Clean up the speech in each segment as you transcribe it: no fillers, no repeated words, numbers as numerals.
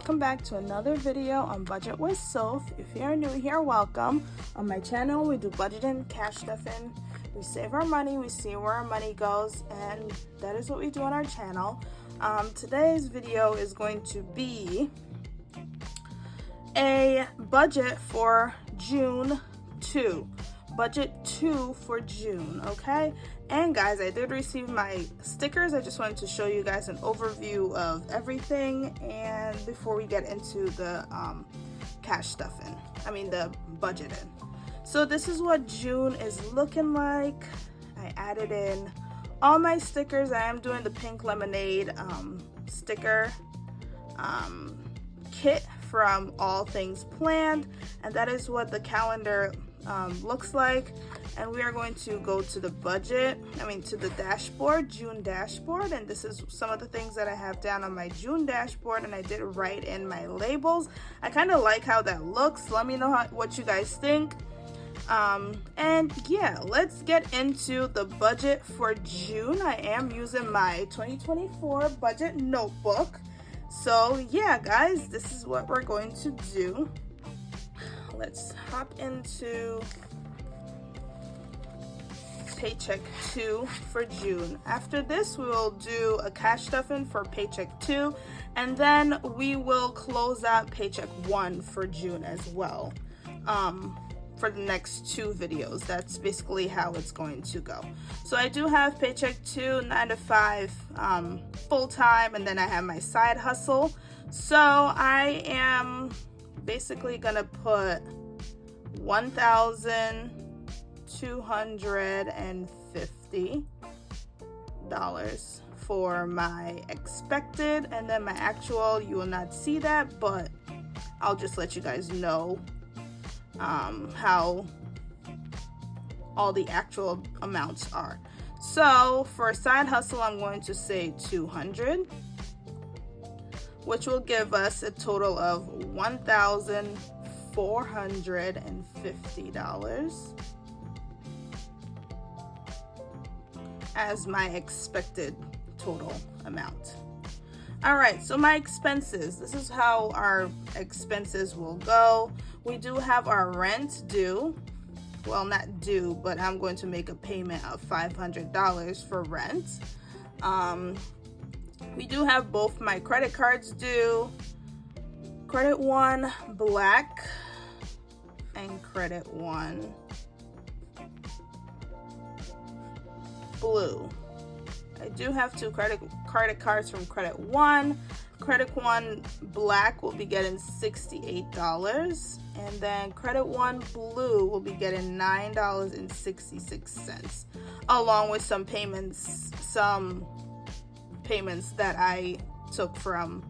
welcome back to another video on Budget with Soph. If you're new here, welcome. On my channel, we do budgeting, cash stuffing, we save our money, we see where our money goes, and that is what we do on our channel. Today's video is going to be a budget for June 2. Budget 2 for June, okay? And guys, I did receive my stickers. I just wanted to show you guys an overview of everything, and before we get into the cash stuffing, the budgeting. So this is what June is looking like. I added in all my stickers. I am doing the pink lemonade sticker kit from All Things Planned, and that is what the calendar looks like. And we are going to go to the to the dashboard, June dashboard, and this is some of the things that I have down on my June dashboard, and I did write in my labels. I kind of like how that looks. Let me know what you guys think. And yeah, let's get into the budget for June. I am using my 2024 budget notebook. So yeah, guys, this is what we're going to do. Let's hop into Paycheck 2 for June. After this, we will do a cash stuffing for Paycheck 2, and then we will close out Paycheck 1 for June as well. For the next 2 videos, that's basically how it's going to go. So I do have Paycheck 2, 9 to 5, full-time, and then I have my side hustle. So I am basically gonna put $1,250 for my expected, and then my actual, you will not see that, but I'll just let you guys know how all the actual amounts are. So for side hustle, I'm going to say 200, which will give us a total of $1,450 as my expected total amount. All right, so my expenses, this is how our expenses will go. We do have our rent due. Well, not due, but I'm going to make a payment of $500 for rent. We do have both my credit cards due. Credit one black and credit one blue. I do have 2 credit cards from Credit One. Credit One black will be getting $68, and then Credit One blue will be getting $9.66, along with some payments that I took from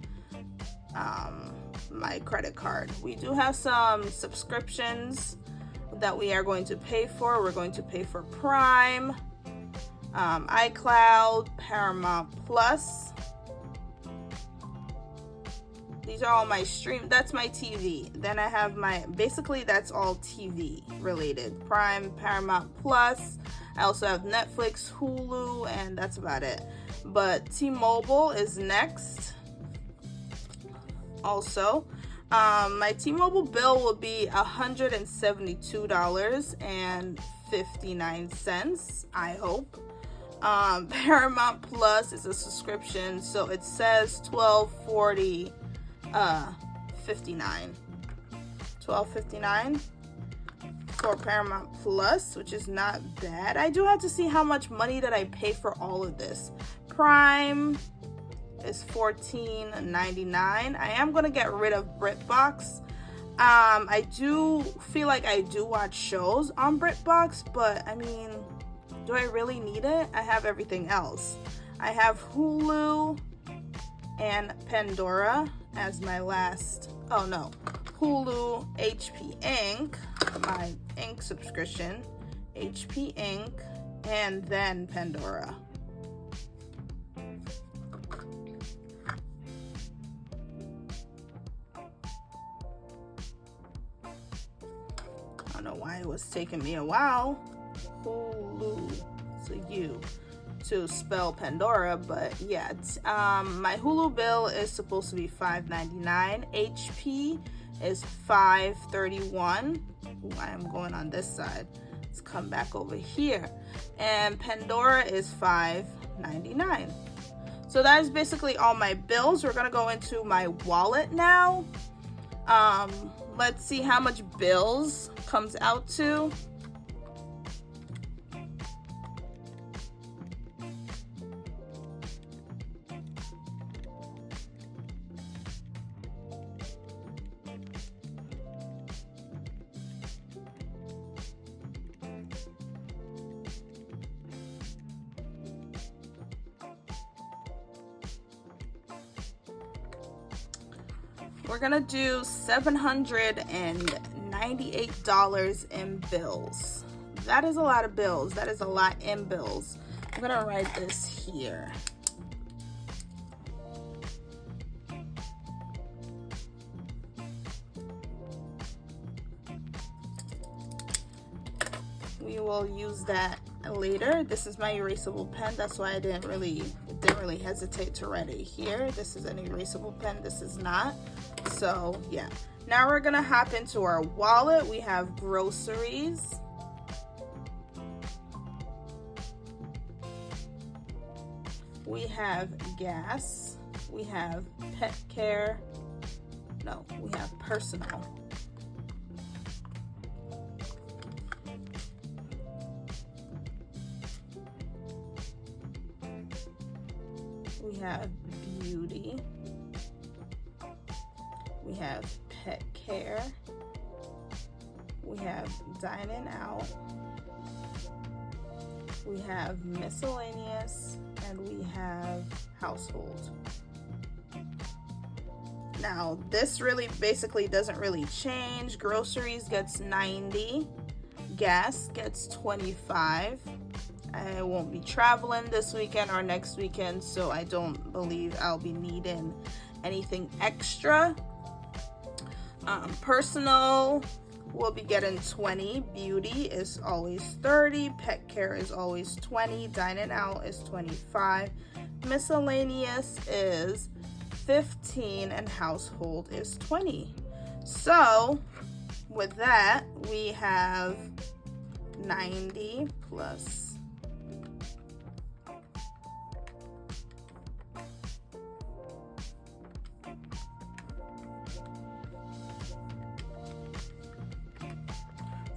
my credit card. We do have some subscriptions that we are going to pay for. We're going to pay for Prime, iCloud, Paramount Plus. These are all my that's my TV. Then I have basically that's all TV related. Prime, Paramount Plus. I also have Netflix, Hulu, and that's about it. But T-Mobile is next. Also, my T-Mobile bill will be $172.59, I hope. Paramount Plus is a subscription, so it says $12.59 for Paramount Plus, which is not bad. I do have to see how much money that I pay for all of this. Prime is $14.99. I am gonna get rid of BritBox. I do feel like I do watch shows on BritBox, but do I really need it? I have everything else. I have Hulu and Pandora as my last. Oh no, Hulu, HP Inc., my Inc. subscription, HP Inc., and then Pandora. I don't know why it was taking me a while. Hulu, so to spell Pandora, but yeah, my Hulu bill is supposed to be $5.99. HP is $5.31. I am going on this side. Let's come back over here. And Pandora is $5.99. So that is basically all my bills. We're gonna go into my wallet now. Let's see how much bills comes out to. We're gonna do $798 in bills. That is a lot of bills. That is a lot in bills. I'm gonna write this here. We will use that later. This is my erasable pen. That's why I didn't really hesitate to write it here. This is an erasable pen. This is not. So yeah. Now we're gonna hop into our wallet. We have groceries. We have gas. We have pet care. No, we have personal. We have beauty. We have pet care. We have dining out. We have miscellaneous, and we have household. Now, this really basically doesn't really change. Groceries gets 90. Gas gets 25. I won't be traveling this weekend or next weekend, so I don't believe I'll be needing anything extra. Personal will be getting 20. Beauty is always 30. Pet care is always 20. Dining out is 25. Miscellaneous is 15, and household is 20. So with that, we have 90 plus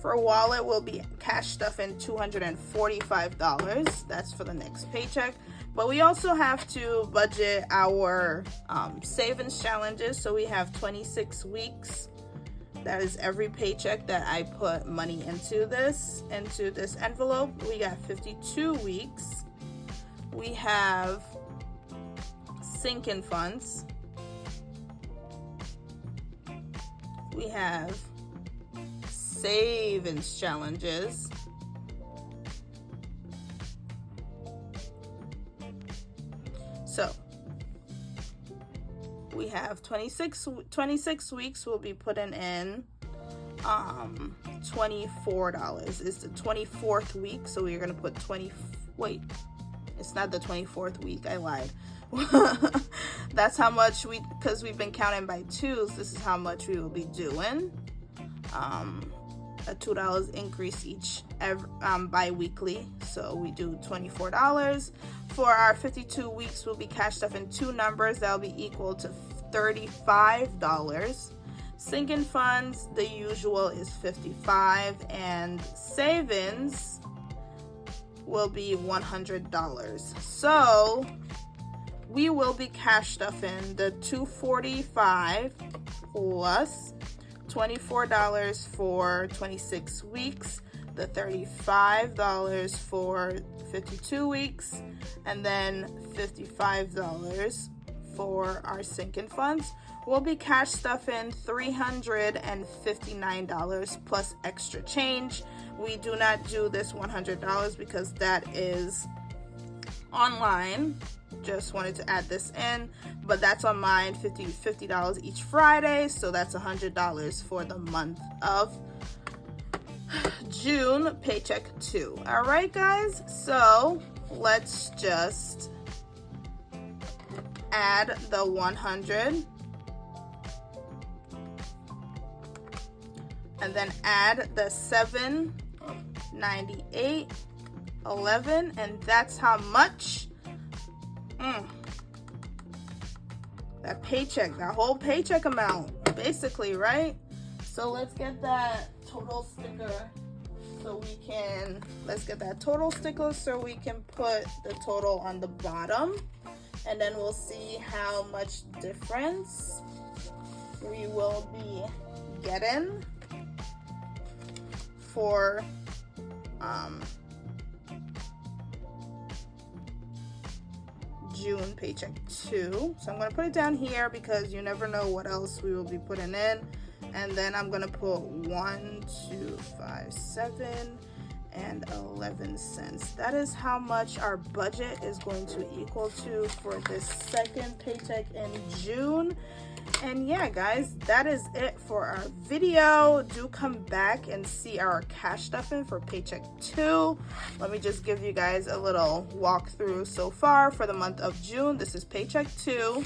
for a wallet, we'll be cash stuffing $245. That's for the next paycheck. But we also have to budget our savings challenges. So we have 26 weeks. That is every paycheck that I put money into this envelope. We got 52 weeks. We have sinking funds. We have savings challenges. So we have 26 weeks. We'll be putting in $24. It's the 24th week, so we're gonna put wait, it's not the 24th week, I lied. That's how much because we've been counting by twos, this is how much we will be doing. A $2 increase bi-weekly, so we do $24. For our 52 weeks, we'll be cash stuffing two numbers that'll be equal to $35. Sinking funds, the usual is $55, and savings will be $100. So we will be cash stuffing the $245 plus $24 for 26 weeks, the $35 for 52 weeks, and then $55 for our sinking funds. We'll be cash stuffing $359 plus extra change. We do not do this $100 because that is online. Just wanted to add this in, but that's on mine. $50 each Friday, so that's $100 for the month of June, paycheck 2. All right, guys, so let's just add the 100 and then add the 798.11, and that's how much that paycheck, that whole paycheck amount, basically, right? So let's get that total sticker let's get that total sticker so we can put the total on the bottom, and then we'll see how much difference we will be getting for June paycheck 2. So I'm going to put it down here because you never know what else we will be putting in. And then I'm going to put 1, 2, 5, 7 and 11 cents. That is how much our budget is going to equal to for this second paycheck in June. And yeah, guys, that is it for our video. Do come back and see our cash stuffing for paycheck 2. Let me just give you guys a little walkthrough so far for the month of June. This is paycheck 2.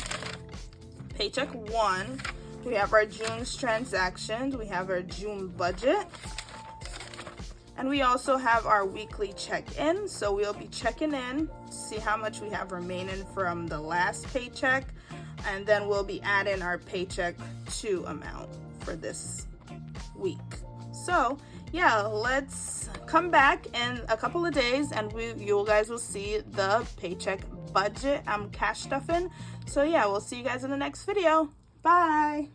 Paycheck 1, we have our June's transactions, we have our June budget, and we also have our weekly check-in. So we'll be checking in, see how much we have remaining from the last paycheck, and then we'll be adding our paycheck 2 amount for this week. So yeah, let's come back in a couple of days and you guys will see the paycheck budget cash stuffing. So yeah, we'll see you guys in the next video. Bye.